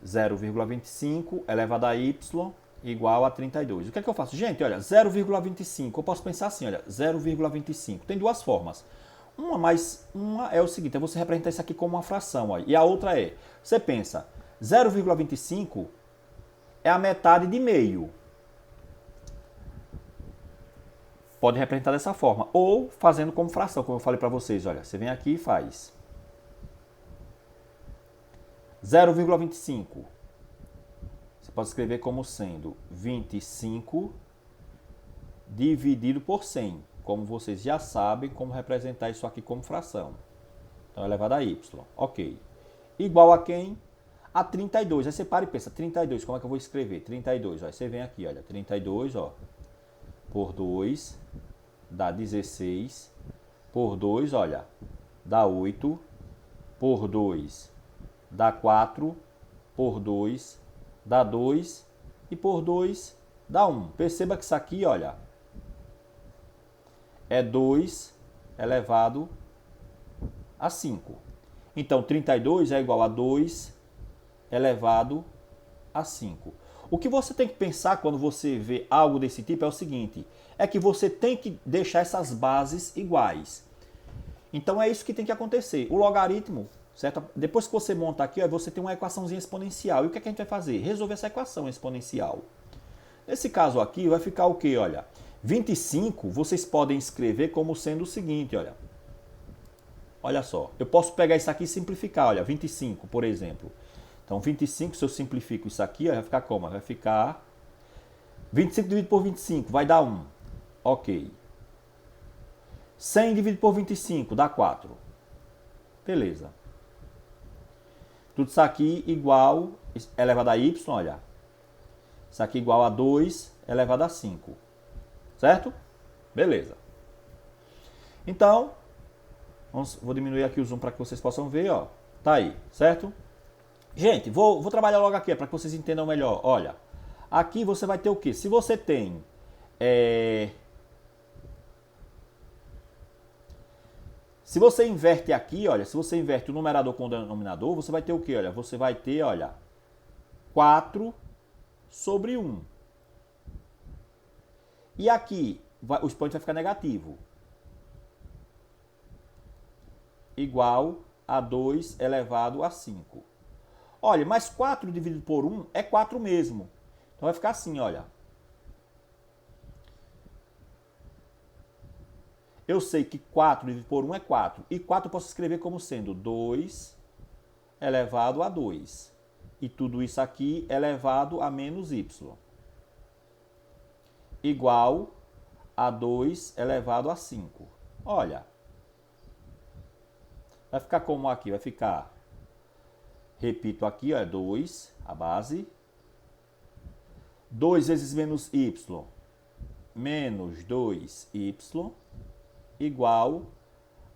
0,25 elevado a y igual a 32. O que é que eu faço? Gente, olha, 0,25, eu posso pensar assim, olha, 0,25. Tem duas formas. Uma é o seguinte, é você representar isso aqui como uma fração. Ó, e a outra é, você pensa, 0,25 é a metade de meio. Pode representar dessa forma. Ou fazendo como fração, como eu falei para vocês. Olha, você vem aqui e faz 0,25. Você pode escrever como sendo 25 dividido por 100. Como vocês já sabem, como representar isso aqui como fração. Então, elevado a y. Ok. Igual a quem? A 32. Aí você para e pensa, 32, como é que eu vou escrever? 32, ó. Aí você vem aqui, olha, 32, ó, por 2, dá 16. Por 2, olha, dá 8. Por 2, dá 4. Por 2, dá 2. E por 2, dá 1. Perceba que isso aqui, olha, é 2 elevado a 5. Então, 32 é igual a 2 elevado a 5. O que você tem que pensar quando você vê algo desse tipo é o seguinte, é que você tem que deixar essas bases iguais. Então, é isso que tem que acontecer. O logaritmo, certo? Depois que você monta aqui, ó, você tem uma equaçãozinha exponencial. E o que é que a gente vai fazer? Resolver essa equação exponencial. Nesse caso aqui, vai ficar o quê? Olha, 25 vocês podem escrever como sendo o seguinte, olha. Olha só, eu posso pegar isso aqui e simplificar, olha, 25, por exemplo. Então, 25, se eu simplifico isso aqui, ó, vai ficar como? Vai ficar 25 dividido por 25, vai dar 1. Ok. 100 dividido por 25, dá 4. Beleza. Tudo isso aqui igual, elevado a y, olha. Isso aqui igual a 2 elevado a 5. Certo? Beleza. Então, vou diminuir aqui o zoom para que vocês possam ver, ó. Tá aí, certo? Gente, vou trabalhar logo aqui para que vocês entendam melhor. Olha, aqui você vai ter o quê? Se você tem... Se você inverte aqui, olha, se você inverte o numerador com o denominador, você vai ter o quê? Olha, você vai ter, olha, 4 sobre 1. E aqui, o expoente vai ficar negativo. Igual a 2 elevado a 5. Olha, mas 4 dividido por 1 é 4 mesmo. Então vai ficar assim, olha. Eu sei que 4 dividido por 1 é 4. E 4 eu posso escrever como sendo 2 elevado a 2. E tudo isso aqui elevado a menos y. Igual a 2 elevado a 5. Olha. Vai ficar como aqui? Vai ficar, repito aqui, ó, 2, a base. 2 vezes menos y, menos 2y, igual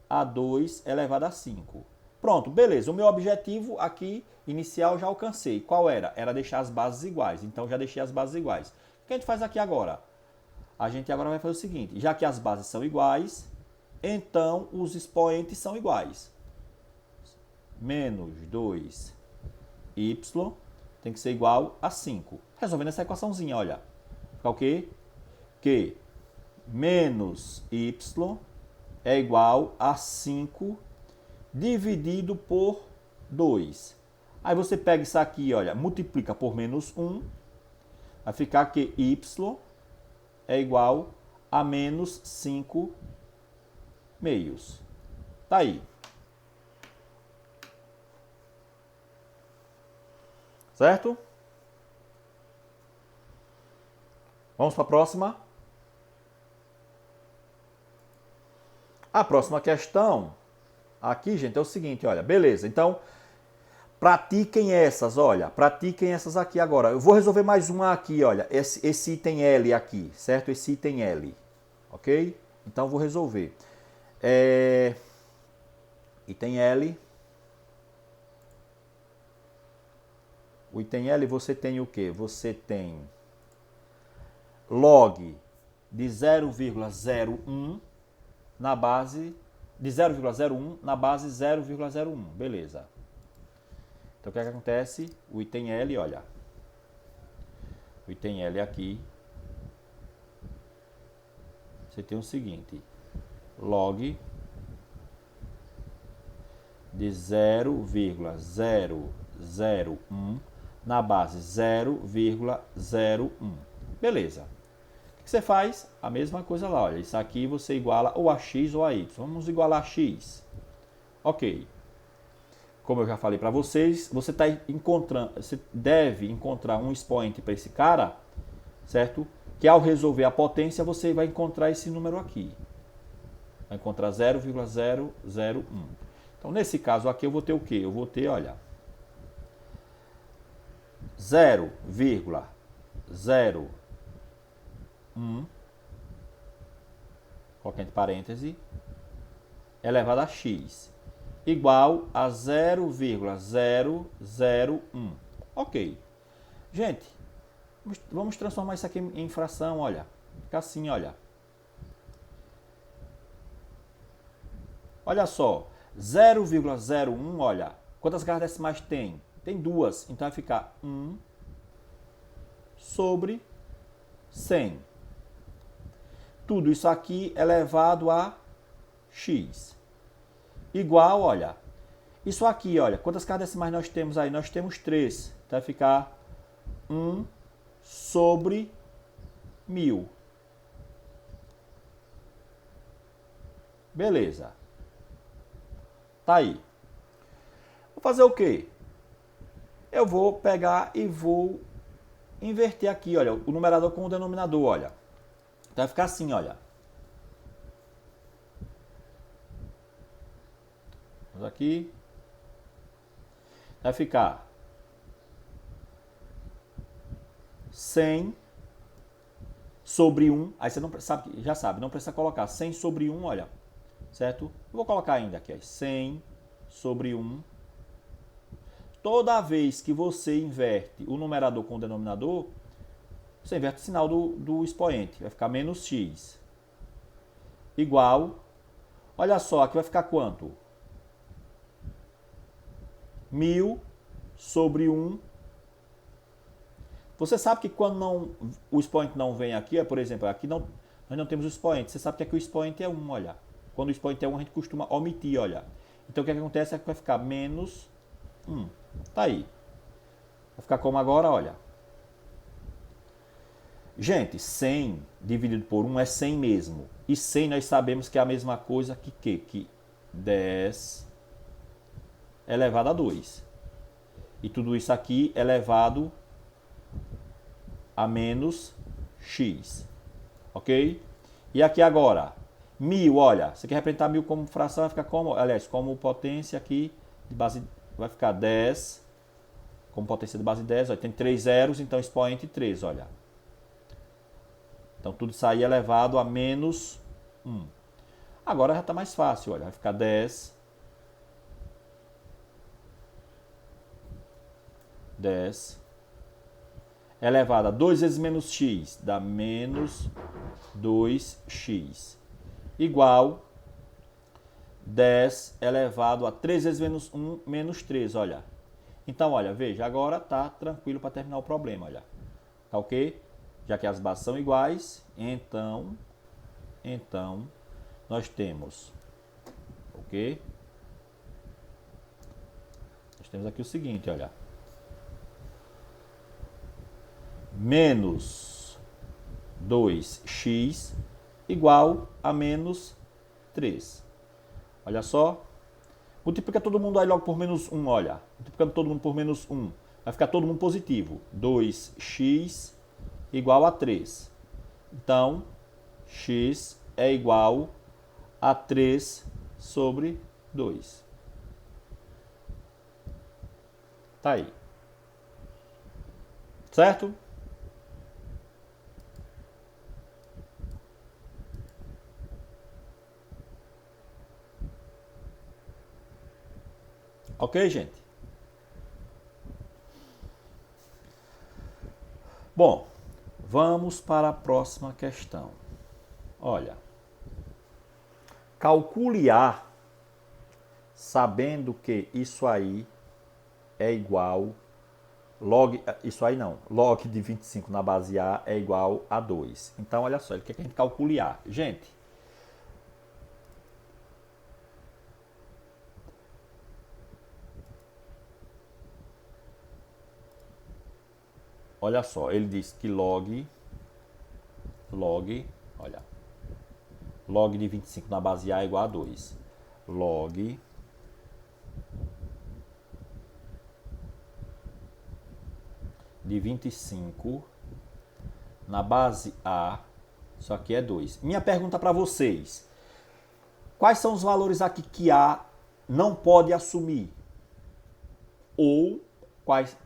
a 2 elevado a 5. Pronto, beleza. O meu objetivo aqui, inicial, já alcancei. Qual era? Era deixar as bases iguais. Então, já deixei as bases iguais. O que a gente faz aqui agora? A gente agora vai fazer o seguinte. Já que as bases são iguais, então os expoentes são iguais. Menos 2y tem que ser igual a 5. Resolvendo essa equaçãozinha, olha. Fica o quê? Que menos y é igual a 5 dividido por 2. Aí você pega isso aqui, olha, multiplica por menos 1. Vai ficar que y é igual a menos 5 meios. Tá aí. Certo? Vamos para a próxima. A próxima questão, aqui, gente, é o seguinte, olha, beleza, então, pratiquem essas, olha, pratiquem essas aqui agora. Eu vou resolver mais uma aqui, olha, esse item L aqui, certo? Esse item L, ok? Então, vou resolver. Item L. O item L, você tem o quê? Você tem log de 0,01 na base de 0,01 na base 0,01, beleza. Então, o que é que acontece? O item L, olha. O item L aqui. Você tem o seguinte. Log de 0,001 na base 0,01. Beleza. O que você faz? A mesma coisa lá. Olha, isso aqui você iguala ou a x ou a y. Vamos igualar a x. Ok. Como eu já falei para vocês, você deve encontrar um expoente para esse cara, certo? Que ao resolver a potência, você vai encontrar esse número aqui. Vai encontrar 0,001. Então, nesse caso aqui, eu vou ter o quê? Eu vou ter, olha, 0,01, coloca entre parênteses, elevado a x, igual a 0,001. Ok. Gente, vamos transformar isso aqui em fração, olha. Fica assim, olha. Olha só, 0,01, olha. Quantas garras decimais tem? Tem 2, então vai ficar 1 sobre 100. Tudo isso aqui elevado a x. Igual, olha, isso aqui, olha, quantas casas decimais nós temos aí? Nós temos 3, então vai ficar 1 sobre 1000. Beleza. Tá aí. Vou fazer o quê? Eu vou pegar e vou inverter aqui, olha, o numerador com o denominador, olha. Então vai ficar assim, olha. Vamos aqui. Vai ficar 100 sobre 1. Aí você não sabe, já sabe, não precisa colocar 100 sobre 1, olha. Certo? Eu vou colocar ainda aqui, ó, 100 sobre 1. Toda vez que você inverte o numerador com o denominador, você inverte o sinal do expoente. Vai ficar menos x. Igual. Olha só, aqui vai ficar quanto? 1000 sobre 1. Você sabe que quando o expoente não vem aqui, por exemplo, aqui nós não temos o expoente. Você sabe que aqui o expoente é 1, olha. Quando o expoente é 1, a gente costuma omitir, olha. Então o que acontece é que vai ficar menos 1. Tá aí. Vai ficar como agora, olha. Gente, 100 dividido por 1 é 100 mesmo. E 100 nós sabemos que é a mesma coisa que 10 elevado a 2. E tudo isso aqui elevado a menos x. Ok? E aqui agora, 1000, olha. Você quer representar 1000 como fração, vai ficar como, aliás, como potência aqui de base, vai ficar 10, como potência de base 10, olha, tem 3 zeros, então expoente 3, olha. Então tudo isso aí elevado a menos 1. Agora já está mais fácil, olha, vai ficar 10 elevado a 2 vezes menos x, dá menos 2x, igual 10 elevado a 3 vezes menos 1, menos 3, olha. Então, olha, veja, agora tá tranquilo para terminar o problema, olha. Tá ok? Já que as bases são iguais, então nós temos, ok? Nós temos aqui o seguinte, olha. Menos 2x igual a menos 3. Olha só. Multiplica todo mundo aí logo por menos 1, olha. Multiplicando todo mundo por menos 1. Vai ficar todo mundo positivo. 2x igual a 3. Então, x é igual a 3 sobre 2. Tá aí. Certo? Ok, gente? Bom, vamos para a próxima questão. Olha, calcule A sabendo que isso aí é igual, isso aí não, log de 25 na base A é igual a 2. Então, olha só, ele quer que a gente calcule A. Gente, olha só, ele diz que log, olha, log de 25 na base A é igual a 2. Log de 25 na base A, isso aqui é 2. Minha pergunta para vocês, quais são os valores aqui que A não pode assumir? Ou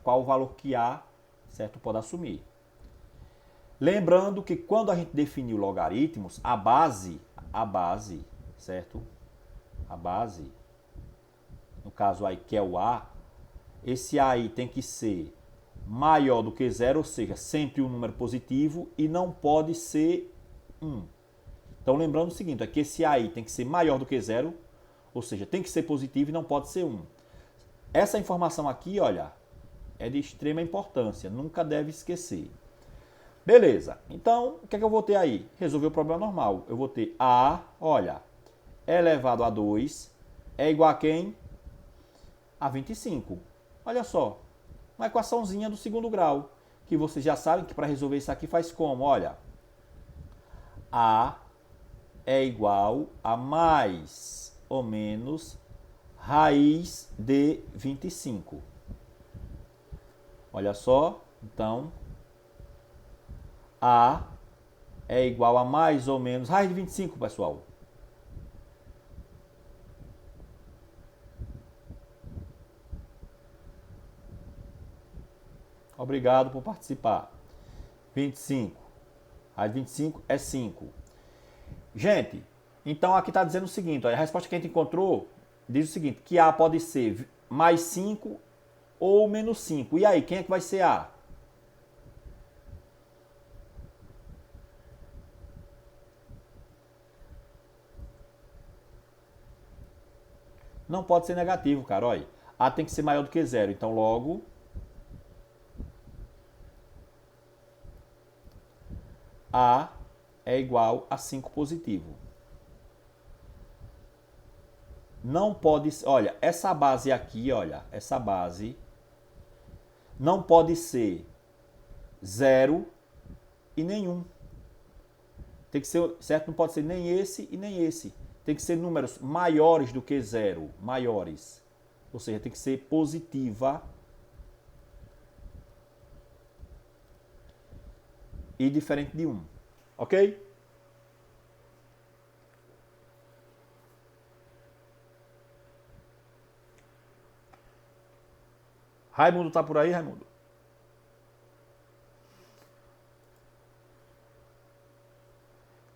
qual o valor que A, certo, pode assumir? Lembrando que quando a gente definiu logaritmos, a base, certo? A base, no caso aí que é o A, esse A aí tem que ser maior do que zero, ou seja, sempre um número positivo e não pode ser 1. Então lembrando o seguinte, é que esse A aí tem que ser maior do que zero, ou seja, tem que ser positivo e não pode ser 1. Essa informação aqui, olha, é de extrema importância, nunca deve esquecer. Beleza, então o que é que eu vou ter aí? Resolver o problema normal. Eu vou ter A, olha, elevado a 2 é igual a quem? A 25. Olha só, uma equaçãozinha do segundo grau, que vocês já sabem que para resolver isso aqui faz como? Olha, A é igual a mais ou menos raiz de 25. Olha só, então, A é igual a mais ou menos raiz de 25, pessoal. Obrigado por participar. 25. Raiz de 25 é 5. Gente, então aqui está dizendo o seguinte, ó, a resposta que a gente encontrou diz o seguinte, que A pode ser mais 5 ou menos 5. E aí, quem é que vai ser A? Não pode ser negativo, cara, olha. A tem que ser maior do que zero, então logo A é igual a 5 positivo. Não pode, olha, essa base aqui, olha, essa base não pode ser 0 e nenhum. Tem que ser, certo? Não pode ser nem esse e nem esse. Tem que ser números maiores do que 0, maiores. Ou seja, tem que ser positiva e diferente de 1. Ok? Raimundo tá por aí, Raimundo?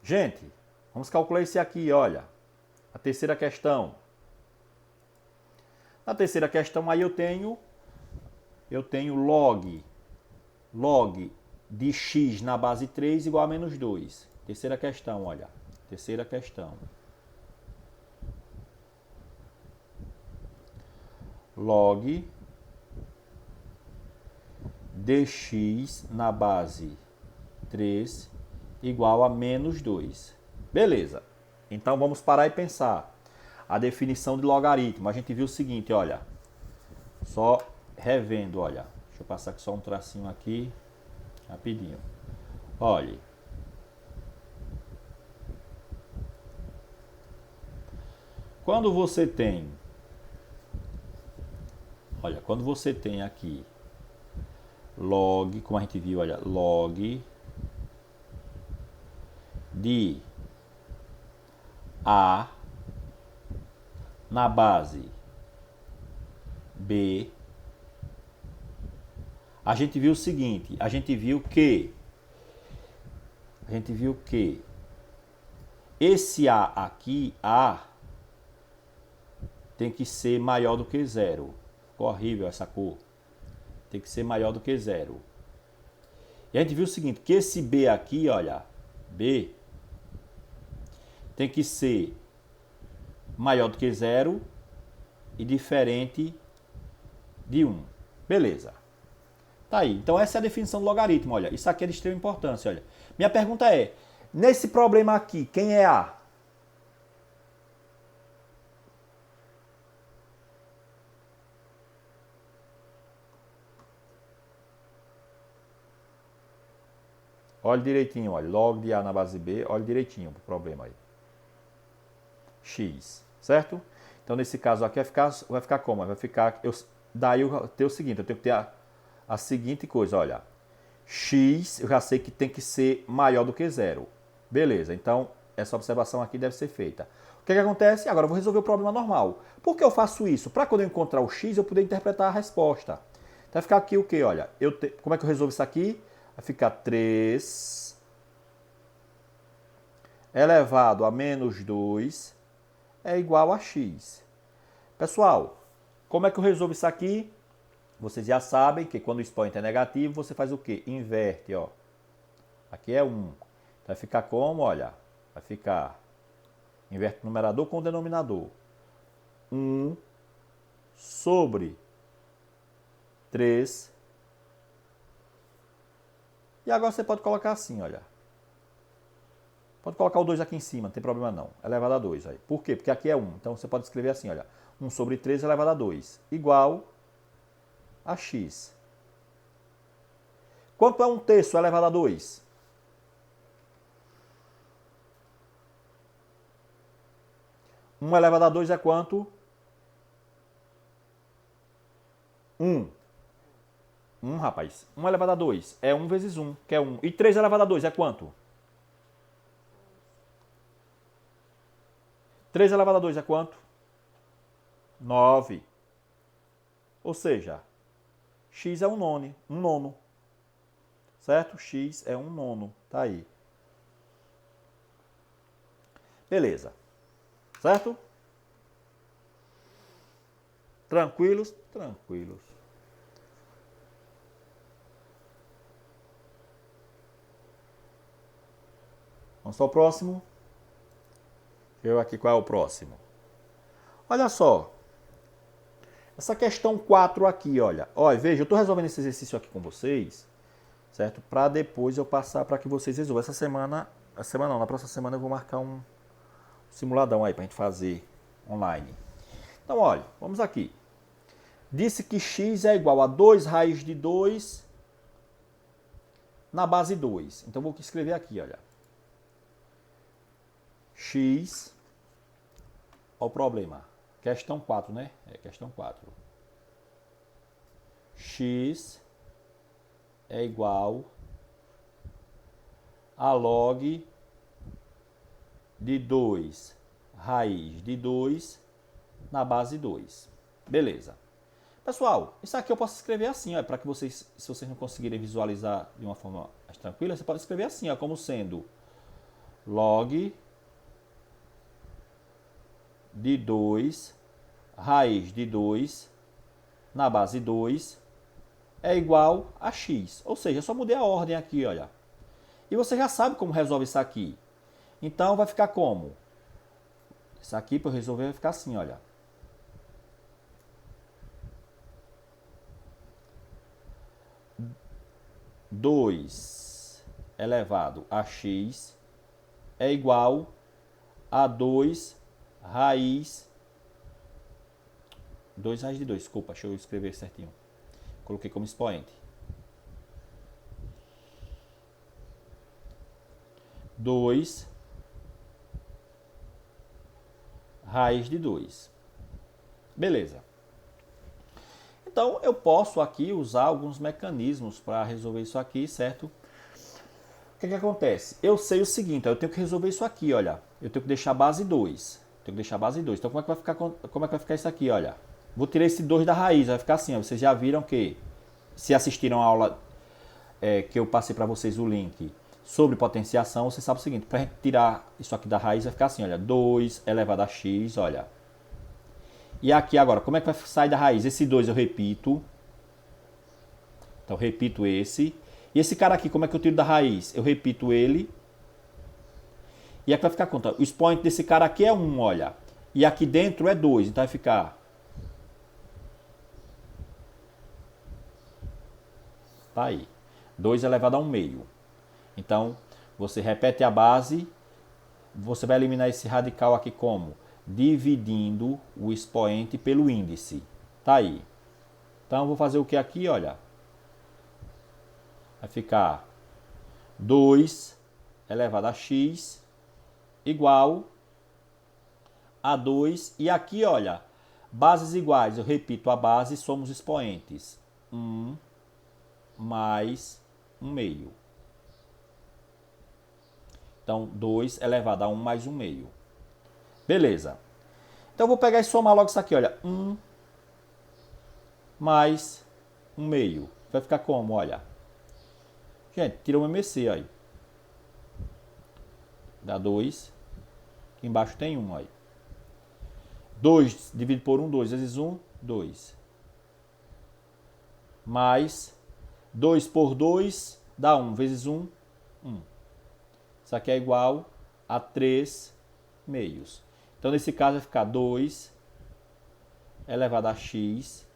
Gente, vamos calcular esse aqui, olha. A terceira questão. Na terceira questão aí eu tenho log de x na base 3 igual a menos 2. Terceira questão, olha. Terceira questão. Log dx na base 3 igual a menos 2. Beleza. Então vamos parar e pensar. A definição de logaritmo. A gente viu o seguinte, olha. Só revendo, olha. Deixa eu passar aqui só um tracinho aqui. Rapidinho. Olha. Quando você tem... Olha, quando você tem aqui log, como a gente viu, olha, log de A na base B, a gente viu o seguinte, a gente viu que esse A aqui, A, tem que ser maior do que 0. Ficou horrível essa cor. Tem que ser maior do que 0. E a gente viu o seguinte, que esse B aqui, olha, B, tem que ser maior do que 0 e diferente de 1. Beleza. Tá aí. Então essa é a definição do logaritmo, olha. Isso aqui é de extrema importância, olha. Minha pergunta é, nesse problema aqui, quem é A? Olha direitinho, olha. Log de A na base B, olha direitinho pro problema aí. X, certo? Então nesse caso aqui vai ficar como? Vai ficar, daí eu tenho o seguinte, eu tenho que ter a seguinte coisa, olha. X, eu já sei que tem que ser maior do que zero. Beleza, então essa observação aqui deve ser feita. O que acontece? Agora eu vou resolver o problema normal. Por que eu faço isso? Para quando eu encontrar o x, eu poder interpretar a resposta. Então vai ficar aqui o quê? Olha, como é que eu resolvo isso aqui? Vai ficar 3 elevado a menos 2 é igual a x. Pessoal, como é que eu resolvo isso aqui? Vocês já sabem que quando o expoente é negativo, você faz o quê? Inverte, ó. Aqui é 1. Então vai ficar como? Olha, vai ficar... Inverte o numerador com o denominador. 1 sobre 3. E agora você pode colocar assim, olha. Pode colocar o 2 aqui em cima, não tem problema não. Elevado a 2. Aí. Por quê? Porque aqui é 1. Então você pode escrever assim, olha. 1 sobre 3 elevado a 2. Igual a x. Quanto é 1/3 elevado a 2? Um elevado a 2 é quanto? 1. 1, rapaz. 1 elevado a 2 é 1 vezes 1, que é 1. E 3 elevado a 2 é quanto? 3 elevado a 2 é quanto? 9. Ou seja, x é um nono. Certo? X é um nono. Tá aí. Beleza. Certo? Tranquilos? Tranquilos. Vamos para o próximo. Eu aqui, qual é o próximo? Olha só. Essa questão 4 aqui, olha. Olha, veja, eu estou resolvendo esse exercício aqui com vocês, certo? Para depois eu passar para que vocês resolvam. Na próxima semana eu vou marcar um simuladão aí para a gente fazer online. Então, olha, vamos aqui. Disse que x é igual a 2 raiz de 2 na base 2. Então, vou escrever aqui, olha. X, olha o problema. Questão 4, né? É questão 4. X é igual a log de 2 raiz de 2 na base 2. Beleza. Pessoal, isso aqui eu posso escrever assim, para que vocês, se vocês não conseguirem visualizar de uma forma mais tranquila, você pode escrever assim, ó, como sendo log de 2 raiz de 2 na base 2 é igual a x. Ou seja, eu só mudei a ordem aqui, olha. E você já sabe como resolve isso aqui. Então, vai ficar como? Isso aqui, para eu resolver, vai ficar assim, olha. Dois elevado a x é igual a 2 raiz... 2 raiz de 2, desculpa, deixa eu escrever certinho. Coloquei como expoente. 2 raiz de 2. Beleza. Então, eu posso aqui usar alguns mecanismos para resolver isso aqui, certo? O que acontece? Eu sei o seguinte, eu tenho que resolver isso aqui, olha. Eu tenho que deixar base 2. Tenho que deixar base 2. Então, como é que vai ficar isso aqui, olha? Vou tirar esse 2 da raiz, vai ficar assim, ó. Vocês já viram que, se assistiram a aula que eu passei para vocês o link sobre potenciação, você sabe o seguinte, para a gente tirar isso aqui da raiz, vai ficar assim, olha, 2 elevado a x, olha. E aqui agora, como é que vai sair da raiz? Esse 2 eu repito. Então, eu repito esse. E esse cara aqui, como é que eu tiro da raiz? Eu repito ele. E aqui vai ficar quanto? O expoente desse cara aqui é 1, olha. E aqui dentro é 2, então vai ficar Tá aí. 2 elevado a 1 meio. Então, você repete a base, você vai eliminar esse radical aqui como? Dividindo o expoente pelo índice. Tá aí. Então, eu vou fazer o que aqui, olha? Vai ficar 2 elevado a x igual a 2. E aqui, olha, bases iguais. Eu repito a base, somos expoentes. 1 mais 1 meio. Então, 2 elevado a 1 mais 1 meio. Beleza. Então, eu vou pegar e somar logo isso aqui, olha. 1 mais 1 meio. Vai ficar como, olha? Gente, tira o MC aí. Dá 2. Aqui embaixo tem 1 aí. 2 dividido por 1, 2 vezes 1, 2. Mais 2 por 2 dá 1 vezes 1, 1. Isso aqui é igual a 3 meios. Então, nesse caso, vai ficar 2 elevado a x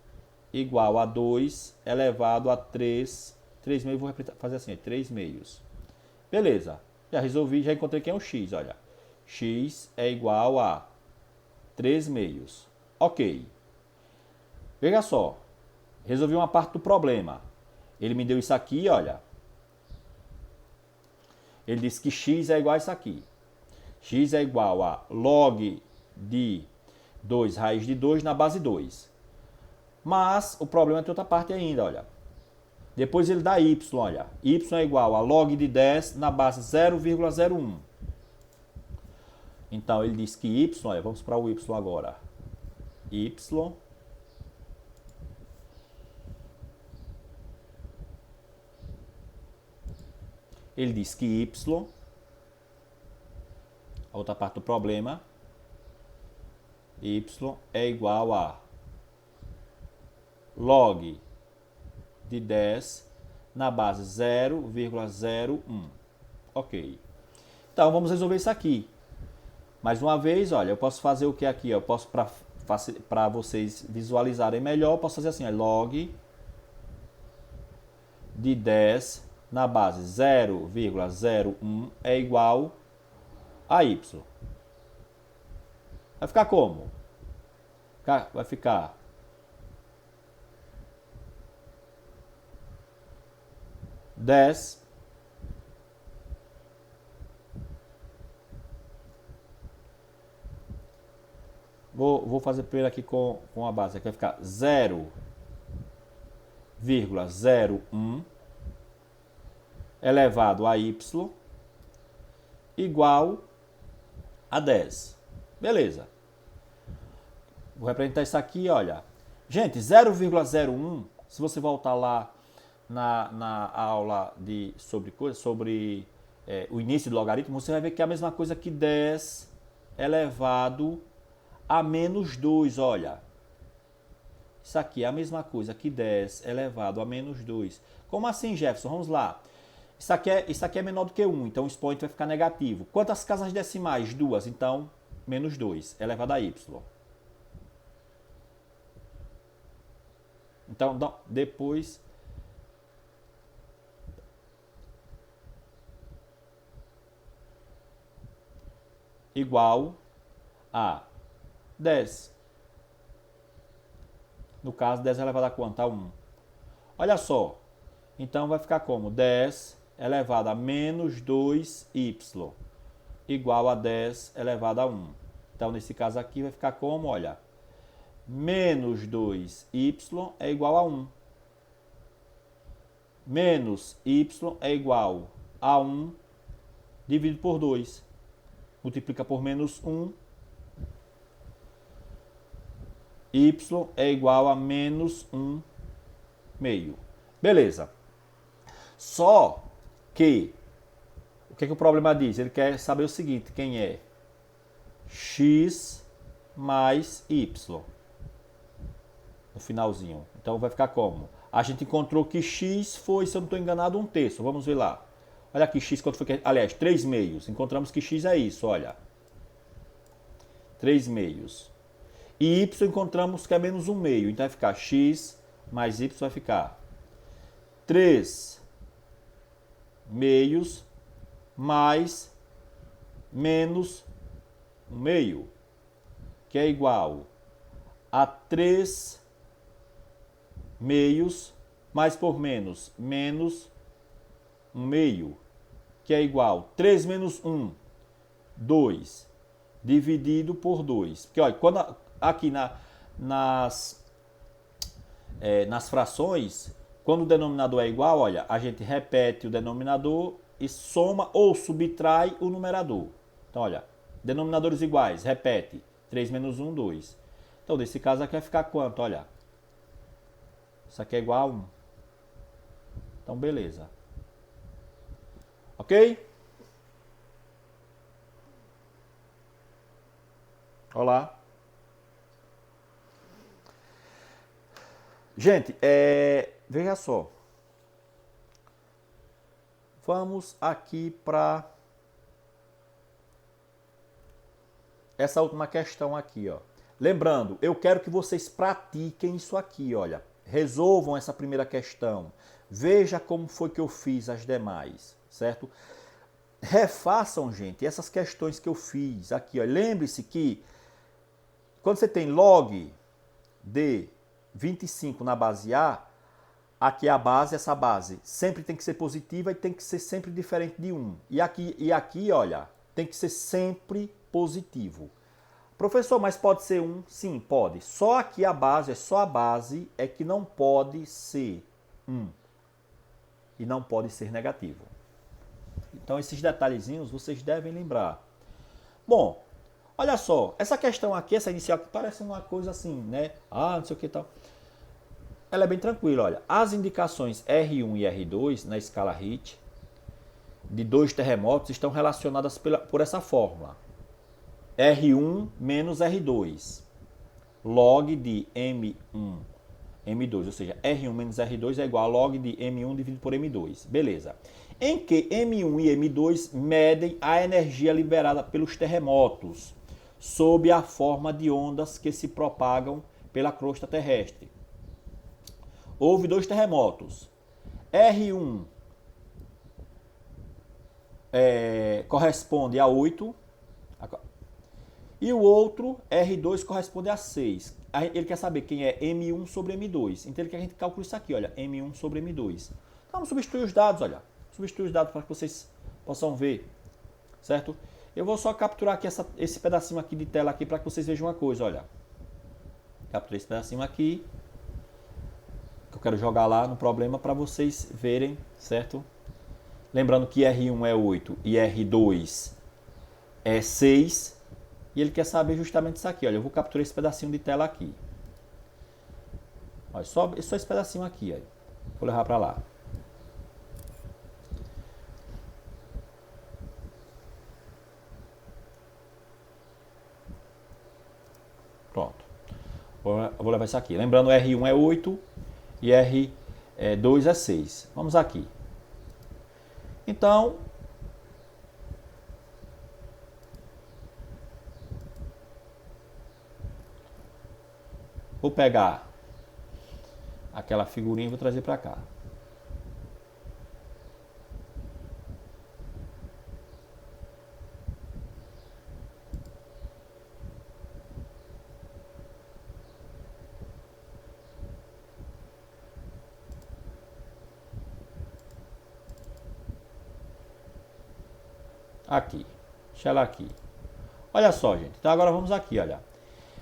igual a 2 elevado a 3. 3 meios, vou fazer assim, 3 meios. Beleza. Já resolvi, já encontrei quem é o x, olha. X é igual a 3 meios. Ok. Veja só. Resolvi uma parte do problema. Ele me deu isso aqui, olha. Ele disse que x é igual a isso aqui. X é igual a log de 2 raiz de 2 na base 2. Mas o problema tem outra parte ainda, olha. Depois ele dá y, olha. Y é igual a log de 10 na base 0,01. Então ele diz que y, olha, vamos para o y agora. Y ele diz que y, a outra parte do problema, y é igual a log de 10 na base 0,01. Ok. Então, vamos resolver isso aqui. Mais uma vez, olha, eu posso fazer o que aqui? Eu posso, para vocês visualizarem melhor, eu posso fazer assim, log de 10 na base 0,01 é igual a y. Vai ficar como? Vai ficar 10 vou fazer primeiro aqui com a base. Aqui vai ficar 0,01 elevado a y igual a 10. Beleza. Vou representar isso aqui, olha. Gente, 0,01, se você voltar lá na aula sobre o início do logaritmo, você vai ver que é a mesma coisa que 10 elevado a menos 2, olha. Isso aqui é a mesma coisa que 10 elevado a menos 2. Como assim, Jefferson? Vamos lá. Isso aqui é menor do que 1, então o expoente vai ficar negativo. Quantas casas decimais? 2, então menos 2 elevado a y. Então, depois igual a 10. No caso, 10 elevado a quanto? A 1. Olha só. Então, vai ficar como? 10 elevado a menos 2y igual a 10 elevado a 1. Então, nesse caso aqui, vai ficar como? Olha, menos 2y é igual a 1. Menos y é igual a 1 dividido por 2. Multiplica por menos 1. Y é igual a menos 1 meio. Beleza. Só que, o que o problema diz? Ele quer saber o seguinte, quem é? X mais y. No finalzinho. Então vai ficar como? A gente encontrou que x foi, se eu não estou enganado, 1/3. Vamos ver lá. Olha aqui, x quanto foi? Aliás, 3 meios. Encontramos que x é isso, olha. 3 meios. E y encontramos que é menos 1 meio. Então vai ficar x mais y vai ficar 3 meios mais menos 1 meio, que é igual a 3 meios mais por menos 1 meio, que é igual 3 menos 1, 2, dividido por 2. Porque olha, quando aqui nas frações, quando o denominador é igual, olha, a gente repete o denominador e soma ou subtrai o numerador. Então, olha, denominadores iguais, repete. 3 menos 1, 2. Então, nesse caso aqui vai ficar quanto? Olha, isso aqui é igual a 1. Então, beleza. Ok? Olá. Gente, veja só. Vamos aqui para essa última questão aqui, ó. Lembrando, eu quero que vocês pratiquem isso aqui, olha. Resolvam essa primeira questão. Veja como foi que eu fiz as demais, certo? Refaçam, gente, essas questões que eu fiz aqui, ó. Lembre-se que quando você tem log de 25 na base A, aqui a base, essa base, sempre tem que ser positiva e tem que ser sempre diferente de 1. E aqui, olha, tem que ser sempre positivo. Professor, mas pode ser 1? Sim, pode. Só aqui a base é que não pode ser 1. E não pode ser negativo. Então, esses detalhezinhos vocês devem lembrar. Bom, olha só, essa questão aqui, essa inicial, que parece uma coisa assim, né? Ah, não sei o que tal. Ela é bem tranquila, olha. As indicações R1 e R2 na escala RIT de 2 terremotos estão relacionadas por essa fórmula. R1 menos R2. Log de M1, M2, ou seja, R1 menos R2 é igual a log de M1 dividido por M2. Beleza. Em que M1 e M2 medem a energia liberada pelos terremotos, sob a forma de ondas que se propagam pela crosta terrestre. Houve 2 terremotos. R1 corresponde a 8 e o outro, R2, corresponde a 6. Ele quer saber quem é M1 sobre M2. Então ele quer que a gente calcule isso aqui, olha, M1 sobre M2. Então vamos substituir os dados, olha. Substituir os dados para que vocês possam ver, certo? Eu vou só capturar aqui esse pedacinho aqui de tela aqui para que vocês vejam uma coisa, olha. Capturei esse pedacinho aqui, que eu quero jogar lá no problema para vocês verem, certo? Lembrando que R1 é 8 e R2 é 6. E ele quer saber justamente isso aqui, olha. Eu vou capturar esse pedacinho de tela aqui. Olha, só esse pedacinho aqui, olha. Vou levar para lá. Pronto. Vou levar isso aqui. Lembrando, R1 é 8 e R2 é 6. Vamos aqui. Então, vou pegar aquela figurinha e vou trazer para cá. Aqui. Deixa ela aqui. Olha só, gente. Então agora vamos aqui, olha.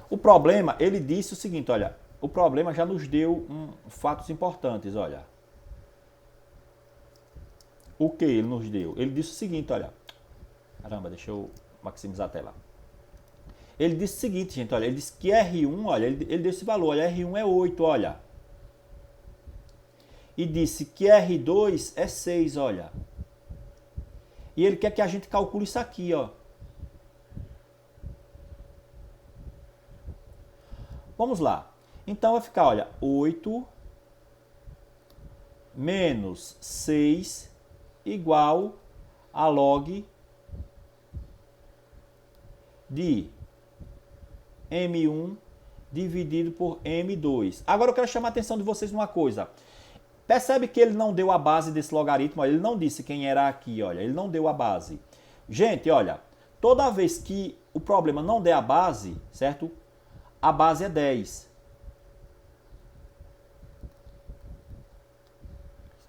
O problema, ele disse o seguinte, olha. O problema já nos deu fatos importantes, olha. O que ele nos deu? Ele disse o seguinte, olha. Caramba, deixa eu maximizar a tela. Ele disse o seguinte, gente, olha. Ele disse que R1, olha, ele deu esse valor, olha. R1 é 8, olha. E disse que R2 é 6, olha. E ele quer que a gente calcule isso aqui, ó. Vamos lá. Então vai ficar, olha, 8 menos 6 igual a log de M1 dividido por M2. Agora eu quero chamar a atenção de vocês numa coisa. Percebe que ele não deu a base desse logaritmo, olha, ele não disse quem era aqui, olha, ele não deu a base. Gente, olha, toda vez que o problema não der a base, certo? A base é 10.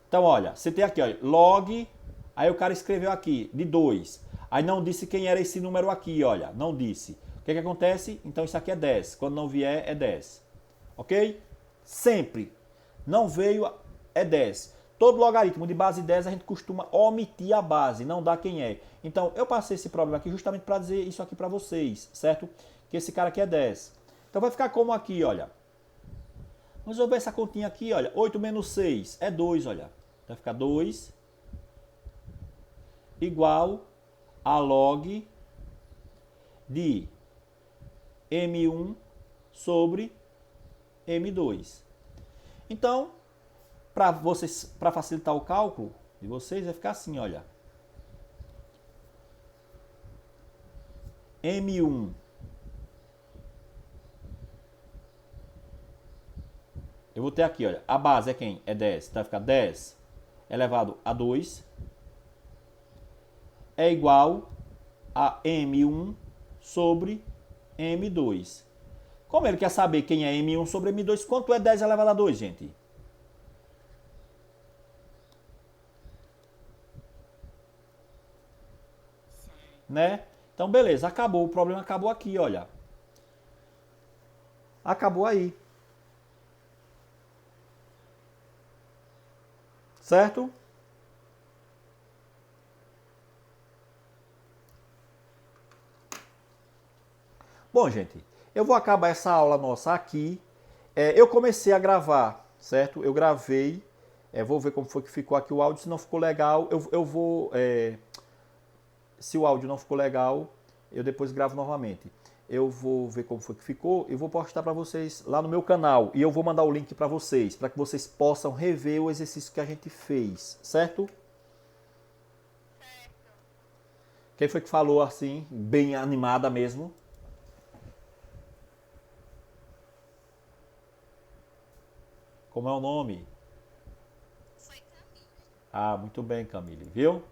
Então, olha, você tem aqui, olha, log, aí o cara escreveu aqui, de 2. Aí não disse quem era esse número aqui, olha, não disse. O que acontece? Então isso aqui é 10. Quando não vier, é 10. Ok? Sempre. Não veio, é 10. Todo logaritmo de base 10 a gente costuma omitir a base, não dá quem é. Então eu passei esse problema aqui justamente para dizer isso aqui para vocês, certo? Que esse cara aqui é 10. Então vai ficar como aqui, olha. Vamos resolver essa continha aqui, olha. 8 menos 6 é 2, olha. Vai ficar 2 igual a log de M1 sobre M2. Então, para facilitar o cálculo de vocês, vai ficar assim, olha. M1 eu vou ter aqui, olha, a base é quem? É 10. Então vai ficar 10 elevado a 2 é igual a M1 sobre M2. Como ele quer saber quem é M1 sobre M2, quanto é 10 elevado a 2, gente? Né? Então, beleza, acabou. O problema acabou aqui, olha. Acabou aí. Certo? Bom, gente, eu vou acabar essa aula nossa aqui. Eu comecei a gravar, certo? Eu gravei. Vou ver como foi que ficou aqui o áudio. Se não ficou legal, eu vou... se o áudio não ficou legal, eu depois gravo novamente. Eu vou ver como foi que ficou e vou postar para vocês lá no meu canal. E eu vou mandar o link para vocês, para que vocês possam rever o exercício que a gente fez, certo? Quem foi que falou assim, bem animada mesmo? Como é o nome? Foi Camille. Ah, muito bem, Camille, viu?